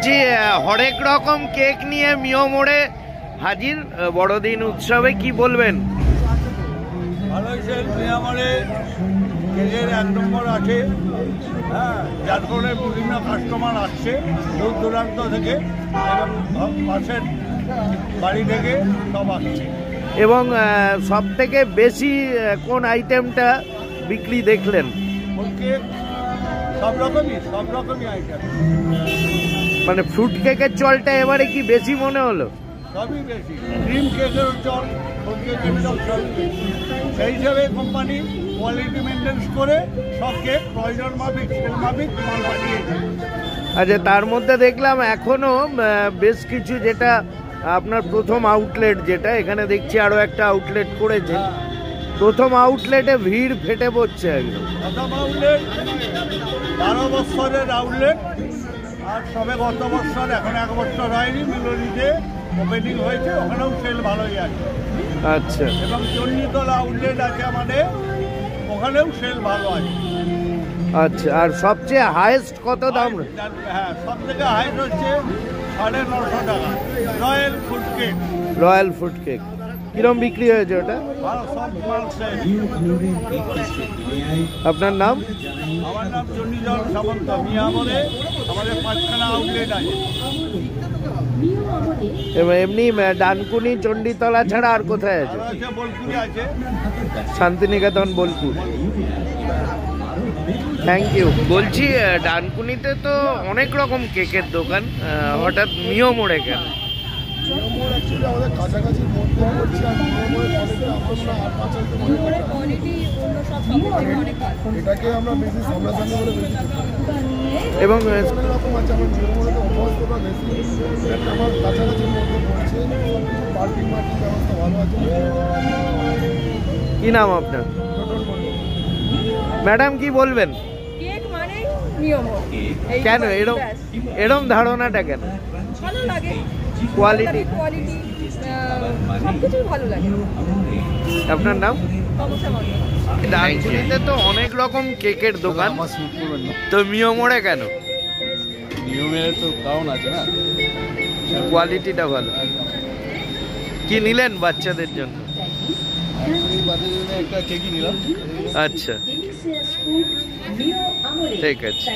বলছি হরেক রকম কেক নিয়ে মিও মোড়ে হাজির বড়দিন উৎসবে, কি বলবেন? ভালো হয়েছে, মিও মোড়ে কেকের 1 নম্বর আছে। হ্যাঁ, যার ফলে বিভিন্ন কাস্টমার আসছে দূর দূরান্ত থেকে এবং পাশের বাড়ি থেকে সব আসছে। এবং সব থেকে বেশি কোন আইটেমটা বিক্রি দেখলেন? কেক সব রকমই আইটেম। মানে ফ্রুট কেকের চলটা এবারে কি বেশি মনে হলো? সবই বেশি, ক্রিম কেকের চল, ফ্রুট কেকের চল সবই বেশি। সেই হিসাবে কোম্পানি কোয়ালিটি মেনটেন করে সব কেক প্রয়োজন মাফিক সেল মাফিক মাল পাঠিয়েছে। আচ্ছা, তার মধ্যে দেখলাম এখনো বেশ কিছু, যেটা আপনার প্রথম আউটলেট, যেটা এখানে দেখছি আরো একটা আউটলেট করেছে। প্রথম আউটলেটে ভিড় ফেটে পড়ছে একদম। প্রথম আউটলেট 12 বছরের আউটলেট, আর সবে গত বছর, এখন 1 বছর হয়নি, মিলনিতে ওপেনিং হয়েছে, ওখানেও সেল ভালোই আছে। আচ্ছা, এবং চণ্ডীতলা আউটলেট আছে আমাদের, ওখানেও সেল ভালো আছে। আচ্ছা, আর সবচেয়ে হাইয়েস্ট কত দাম? হ্যাঁ, সব থেকে হাইট হচ্ছে 950 টাকা royal food cake. Royal food cake কিরম বিক্রি হয়েছে ওটা? সব মাল সেল। আপনার নাম? আমার নাম চণ্ডীচল সামন্ত। মিয়া মোড়ে আমাদের 5খানা আউটলেট আছে। এমনি ডানকুনি চণ্ডীতলা ছাড়া আর কোথায় আছে? বোলপুরে আছে, শান্তিনিকেতন, বোলপুর। Thank you. বলছি ডানকুনিতে তো অনেক রকম কেকের দোকান, হঠাৎ মিও মোড়ে কেন? আমাদের কাছাকাছি মধ্যে করছি, আর এটাকে আমরা বেশি সামনাসামনি বলে বেশি। এবং রকম আছে আমার নিয়মগুলোতে অভ্যস্তটা বেশি, আমার কাছাকাছির মধ্যে পড়ছে, পার্কিং মার্কিং ব্যবস্থা ভালো আছে। কি নাম আপনার? ম্যাডাম, কি বলবেন? কেন এরম ধারণাটা কেন? ভালো লাগে, কোয়ালিটি সবকিছুই ভালো লাগে। আপনার নাম? ডানকুনিতে তো অনেক রকম কেকের দোকান, তো মিও মোড়ে কেন? মিও মোড়ে তো কারণ আছে না, কোয়ালিটিটা ভালো। কি নিলেন বাচ্চাদের জন্য? একটা কেকই নিলাম। আচ্ছা, ঠিক আছে।